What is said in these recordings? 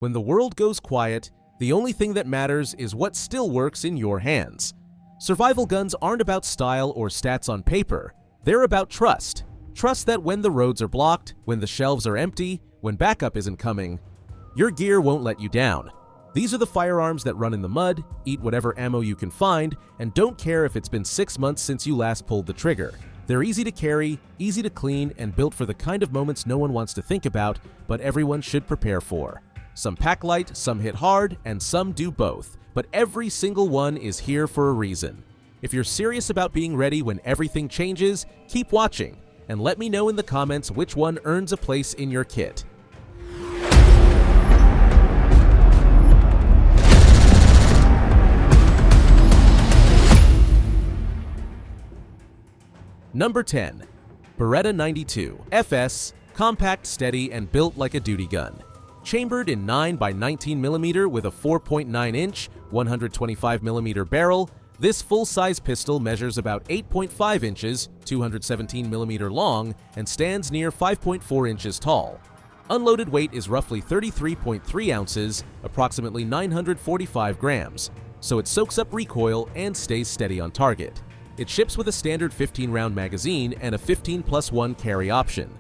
When the world goes quiet, the only thing that matters is what still works in your hands. Survival guns aren't about style or stats on paper. They're about trust. Trust that when the roads are blocked, when the shelves are empty, when backup isn't coming, your gear won't let you down. These are the firearms that run in the mud, eat whatever ammo you can find, and don't care if it's been 6 months since you last pulled the trigger. They're easy to carry, easy to clean, and built for the kind of moments no one wants to think about, but everyone should prepare for. Some pack light, some hit hard, and some do both, but every single one is here for a reason. If you're serious about being ready when everything changes, keep watching, and let me know in the comments which one earns a place in your kit. Number 10. Beretta 92 FS, compact, steady, and built like a duty gun. Chambered in 9x19mm with a 4.9-inch, 125mm barrel, this full-size pistol measures about 8.5 inches, 217mm long, and stands near 5.4 inches tall. Unloaded weight is roughly 33.3 ounces, approximately 945 grams, so it soaks up recoil and stays steady on target. It ships with a standard 15-round magazine and a 15+1 carry option.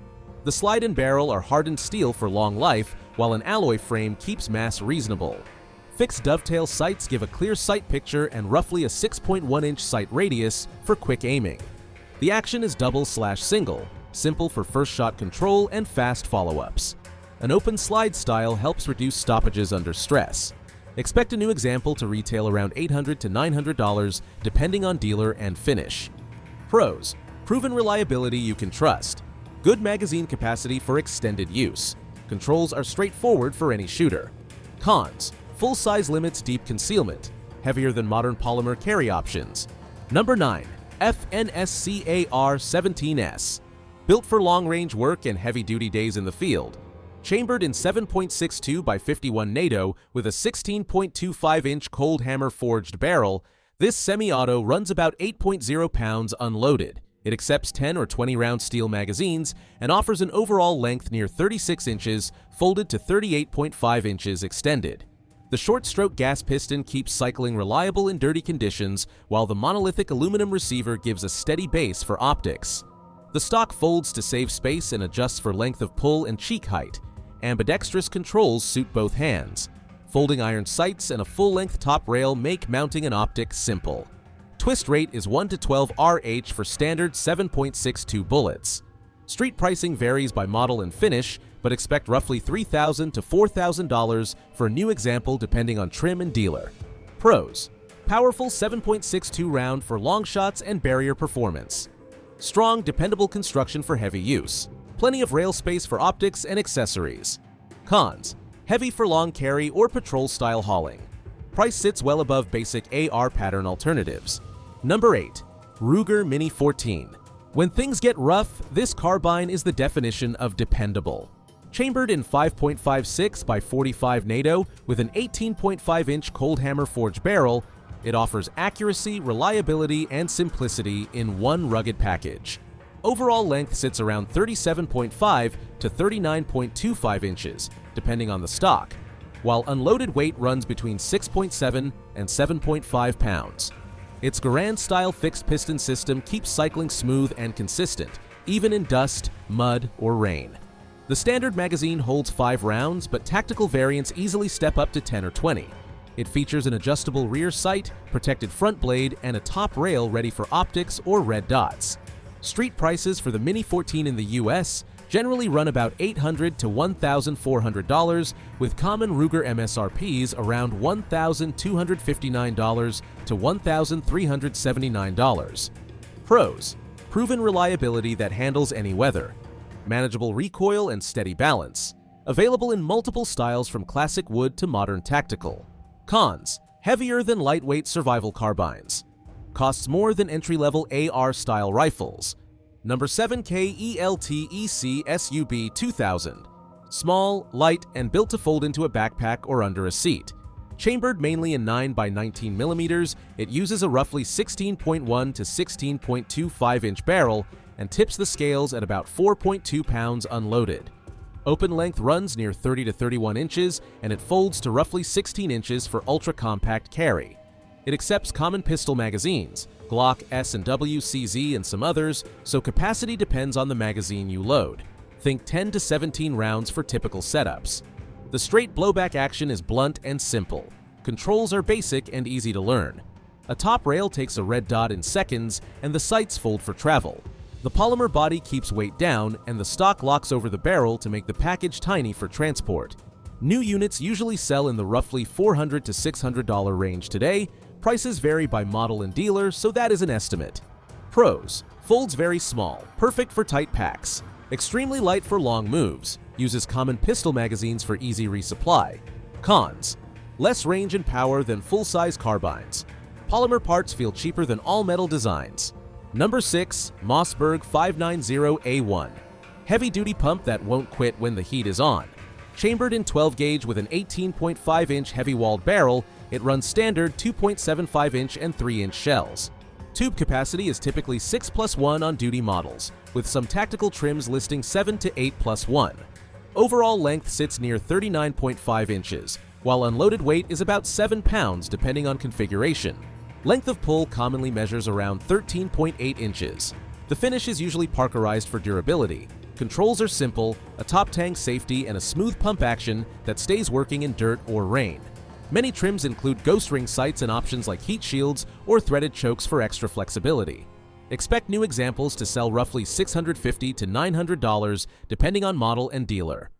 The slide and barrel are hardened steel for long life, while an alloy frame keeps mass reasonable. Fixed dovetail sights give a clear sight picture and roughly a 6.1-inch sight radius for quick aiming. The action is double/single, simple for first shot control and fast follow-ups. An open slide style helps reduce stoppages under stress. Expect a new example to retail around $800 to $900 depending on dealer and finish. Pros: proven reliability you can trust. Good magazine capacity for extended use. Controls are straightforward for any shooter. Cons: full-size limits deep concealment, heavier than modern polymer carry options. Number 9. FNSCAR-17S. Built for long-range work and heavy-duty days in the field. Chambered in 7.62 by 51 NATO with a 16.25-inch cold hammer forged barrel, this semi-auto runs about 8.0 pounds unloaded. It accepts 10 or 20-round steel magazines and offers an overall length near 36 inches, folded to 38.5 inches extended. The short-stroke gas piston keeps cycling reliable in dirty conditions, while the monolithic aluminum receiver gives a steady base for optics. The stock folds to save space and adjusts for length of pull and cheek height. Ambidextrous controls suit both hands. Folding iron sights and a full-length top rail make mounting an optic simple. Twist rate is 1 to 12 RH for standard 7.62 bullets. Street pricing varies by model and finish, but expect roughly $3,000 to $4,000 for a new example depending on trim and dealer. Pros: powerful 7.62 round for long shots and barrier performance. Strong, dependable construction for heavy use. Plenty of rail space for optics and accessories. Cons: heavy for long carry or patrol-style hauling. Price sits well above basic AR pattern alternatives. Number 8. Ruger Mini 14. When things get rough, this carbine is the definition of dependable. Chambered in 5.56 by 45 NATO with an 18.5-inch cold hammer forged barrel, it offers accuracy, reliability, and simplicity in one rugged package. Overall length sits around 37.5 to 39.25 inches, depending on the stock, while unloaded weight runs between 6.7 and 7.5 pounds. Its Garand-style fixed piston system keeps cycling smooth and consistent, even in dust, mud, or rain. The standard magazine holds 5 rounds, but tactical variants easily step up to 10 or 20. It features an adjustable rear sight, protected front blade, and a top rail ready for optics or red dots. Street prices for the Mini 14 in the US generally run about $800 to $1,400, with common Ruger MSRPs around $1,259 to $1,379. Pros: proven reliability that handles any weather. Manageable recoil and steady balance. Available in multiple styles from classic wood to modern tactical. Cons: heavier than lightweight survival carbines. Costs more than entry-level AR-style rifles. Number 7. Kel-Tec SUB-2000. Small, light, and built to fold into a backpack or under a seat. Chambered mainly in 9x19mm, it uses a roughly 16.1 to 16.25-inch barrel and tips the scales at about 4.2 pounds unloaded. Open length runs near 30 to 31 inches, and it folds to roughly 16 inches for ultra-compact carry. It accepts common pistol magazines, Glock, S&W, CZ, and some others, so capacity depends on the magazine you load. Think 10 to 17 rounds for typical setups. The straight blowback action is blunt and simple. Controls are basic and easy to learn. A top rail takes a red dot in seconds, and the sights fold for travel. The polymer body keeps weight down, and the stock locks over the barrel to make the package tiny for transport. New units usually sell in the roughly $400 to $600 range today. Prices vary by model and dealer, so that is an estimate. Pros: folds very small, perfect for tight packs. Extremely light for long moves, uses common pistol magazines for easy resupply. Cons: less range and power than full-size carbines. Polymer parts feel cheaper than all-metal designs. Number 6. Mossberg 590A1. Heavy-duty pump that won't quit when the heat is on. Chambered in 12 gauge with an 18.5-inch heavy-walled barrel, it runs standard 2.75-inch and 3-inch shells. Tube capacity is typically 6+1 on duty models, with some tactical trims listing 7 to 8+1. Overall length sits near 39.5 inches, while unloaded weight is about 7 pounds depending on configuration. Length of pull commonly measures around 13.8 inches. The finish is usually parkerized for durability. Controls are simple, a top tank safety, and a smooth pump action that stays working in dirt or rain. Many trims include ghost ring sights and options like heat shields or threaded chokes for extra flexibility. Expect new examples to sell roughly $650 to $900 depending on model and dealer.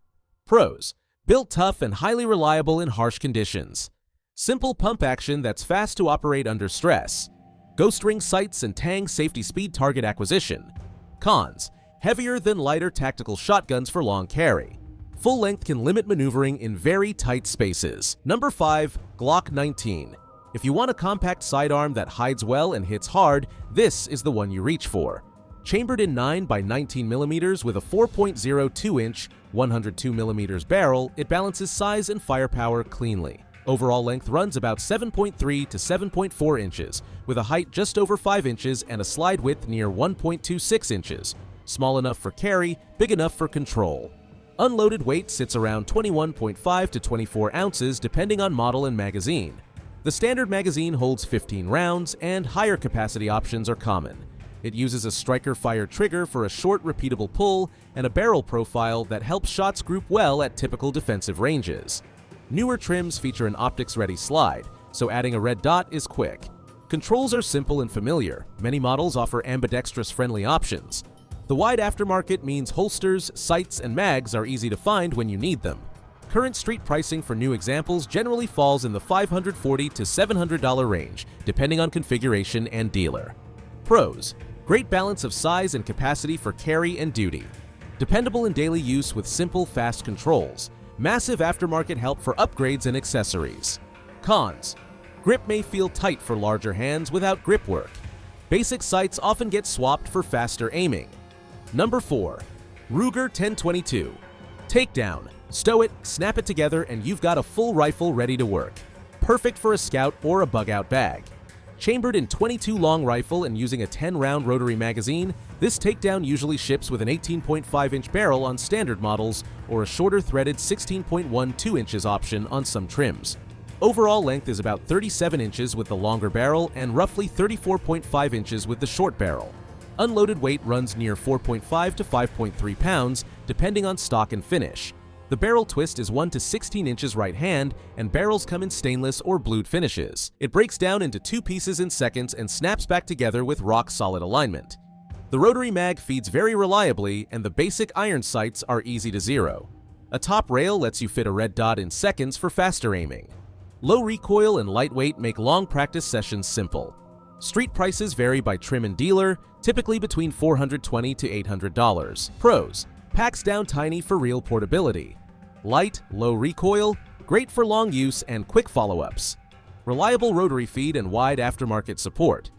Pros: built tough and highly reliable in harsh conditions. Simple pump action that's fast to operate under stress. Ghost ring sights and tang safety speed target acquisition. Cons: heavier than lighter tactical shotguns for long carry. Full length can limit maneuvering in very tight spaces. Number 5. Glock 19. If you want a compact sidearm that hides well and hits hard, this is the one you reach for. Chambered in 9 by 19 mm with a 4.02-inch, 102 mm barrel, it balances size and firepower cleanly. Overall length runs about 7.3 to 7.4 inches, with a height just over 5 inches and a slide width near 1.26 inches. Small enough for carry, big enough for control. Unloaded weight sits around 21.5 to 24 ounces depending on model and magazine. The standard magazine holds 15 rounds, and higher capacity options are common. It uses a striker fire trigger for a short, repeatable pull and a barrel profile that helps shots group well at typical defensive ranges. Newer trims feature an optics-ready slide, so adding a red dot is quick. Controls are simple and familiar. Many models offer ambidextrous-friendly options. The wide aftermarket means holsters, sights, and mags are easy to find when you need them. Current street pricing for new examples generally falls in the $540 to $700 range, depending on configuration and dealer. Pros: great balance of size and capacity for carry and duty. Dependable in daily use with simple, fast controls. Massive aftermarket help for upgrades and accessories. Cons: grip may feel tight for larger hands without grip work. Basic sights often get swapped for faster aiming. Number 4. Ruger 1022. Takedown. Stow it, snap it together, and you've got a full rifle ready to work. Perfect for a scout or a bug-out bag. Chambered in 22 long rifle and using a 10-round rotary magazine, this Takedown usually ships with an 18.5-inch barrel on standard models or a shorter threaded 16.12 inches option on some trims. Overall length is about 37 inches with the longer barrel and roughly 34.5 inches with the short barrel. Unloaded weight runs near 4.5 to 5.3 pounds, depending on stock and finish. The barrel twist is 1 to 16 inches right hand, and barrels come in stainless or blued finishes. It breaks down into 2 pieces in seconds and snaps back together with rock-solid alignment. The rotary mag feeds very reliably, and the basic iron sights are easy to zero. A top rail lets you fit a red dot in seconds for faster aiming. Low recoil and lightweight make long practice sessions simple. Street prices vary by trim and dealer, typically between $420 to $800. Pros: packs down tiny for real portability. Light, low recoil, great for long use and quick follow-ups. Reliable rotary feed and wide aftermarket support.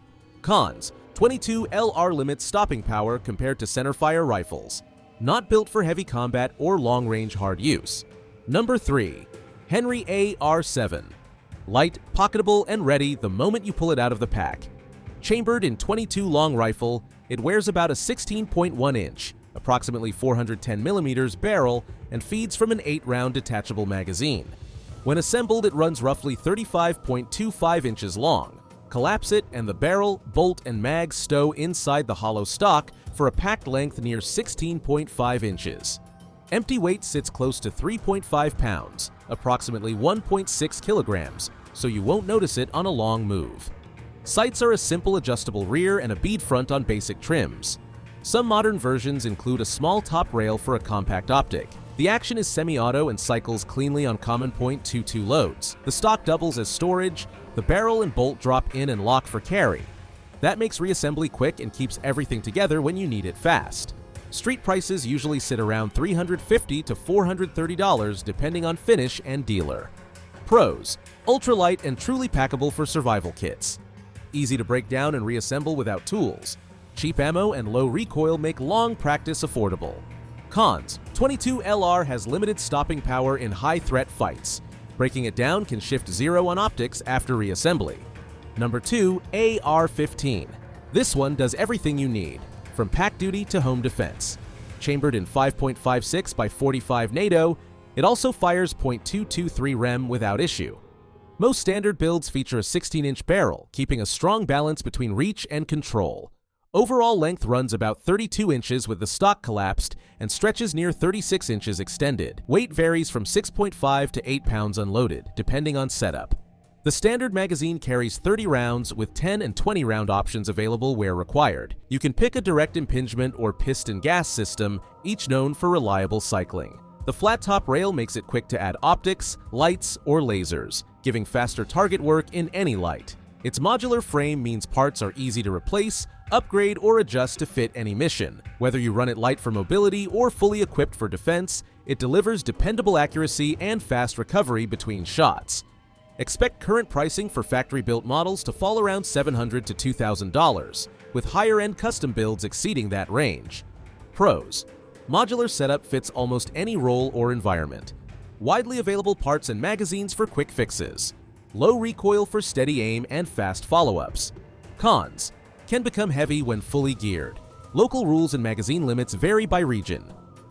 Cons: 22 LR limit stopping power compared to centerfire rifles. Not built for heavy combat or long-range hard use. Number 3. Henry AR-7. Light, pocketable, and ready the moment you pull it out of the pack. Chambered in 22 long rifle, it wears about a 16.1-inch, approximately 410mm barrel, and feeds from an 8-round detachable magazine. When assembled, it runs roughly 35.25 inches long. Collapse it, and the barrel, bolt, and mag stow inside the hollow stock for a packed length near 16.5 inches. Empty weight sits close to 3.5 pounds, approximately 1.6 kilograms, so you won't notice it on a long move. Sights are a simple adjustable rear and a bead front on basic trims. Some modern versions include a small top rail for a compact optic. The action is semi-auto and cycles cleanly on common .22 loads. The stock doubles as storage. The barrel and bolt drop in and lock for carry. That makes reassembly quick and keeps everything together when you need it fast. Street prices usually sit around $350 to $430 depending on finish and dealer. Pros: ultralight and truly packable for survival kits. Easy to break down and reassemble without tools. Cheap ammo and low recoil make long practice affordable. Cons: 22 LR has limited stopping power in high-threat fights. Breaking it down can shift 0 on optics after reassembly. Number 2, AR-15. This one does everything you need, from pack duty to home defense. Chambered in 5.56 by 45 NATO, it also fires .223 rem without issue. Most standard builds feature a 16-inch barrel, keeping a strong balance between reach and control. Overall length runs about 32 inches with the stock collapsed and stretches near 36 inches extended. Weight varies from 6.5 to 8 pounds unloaded, depending on setup. The standard magazine carries 30 rounds with 10 and 20 round options available where required. You can pick a direct impingement or piston gas system, each known for reliable cycling. The flat top rail makes it quick to add optics, lights, or lasers, giving faster target work in any light. Its modular frame means parts are easy to replace, upgrade, or adjust to fit any mission. Whether you run it light for mobility or fully equipped for defense, it delivers dependable accuracy and fast recovery between shots. Expect current pricing for factory-built models to fall around $700 to $2,000, with higher-end custom builds exceeding that range. Pros: modular setup fits almost any role or environment. Widely available parts and magazines for quick fixes. Low recoil for steady aim and fast follow-ups. Cons: can become heavy when fully geared. Local rules and magazine limits vary by region.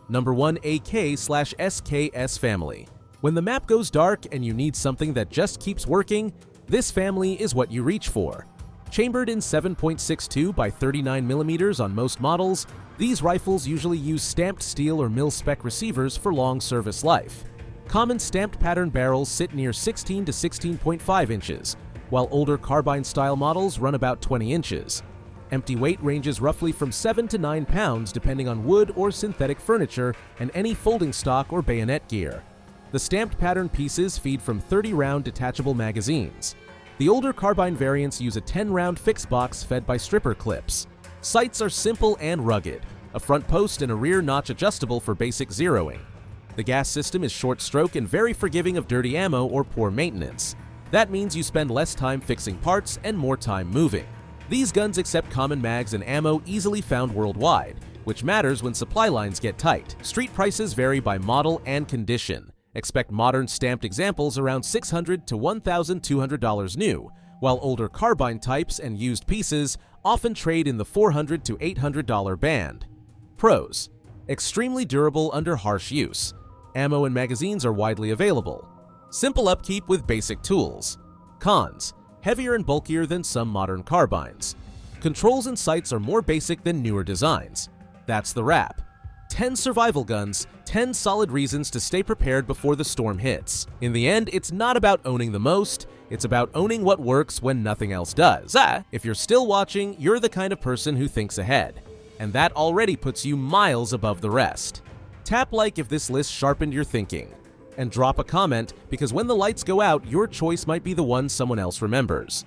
Number 1, AK/SKS family. When the map goes dark and you need something that just keeps working, this family is what you reach for. Chambered in 7.62 by 39mm on most models, these rifles usually use stamped steel or mil-spec receivers for long service life. Common stamped pattern barrels sit near 16 to 16.5 inches, while older carbine-style models run about 20 inches. Empty weight ranges roughly from 7 to 9 pounds depending on wood or synthetic furniture and any folding stock or bayonet gear. The stamped pattern pieces feed from 30-round detachable magazines. The older carbine variants use a 10-round fixed box fed by stripper clips. Sights are simple and rugged, a front post and a rear notch adjustable for basic zeroing. The gas system is short stroke and very forgiving of dirty ammo or poor maintenance. That means you spend less time fixing parts and more time moving. These guns accept common mags and ammo easily found worldwide, which matters when supply lines get tight. Street prices vary by model and condition. Expect modern stamped examples around $600 to $1,200 new, while older carbine types and used pieces often trade in the $400 to $800 band. Pros: extremely durable under harsh use. Ammo and magazines are widely available. Simple upkeep with basic tools. Cons: heavier and bulkier than some modern carbines. Controls and sights are more basic than newer designs. That's the wrap. 10 survival guns, 10 solid reasons to stay prepared before the storm hits. In the end, it's not about owning the most, it's about owning what works when nothing else does. If you're still watching, you're the kind of person who thinks ahead. And that already puts you miles above the rest. Tap like if this list sharpened your thinking. And drop a comment, because when the lights go out, your choice might be the one someone else remembers.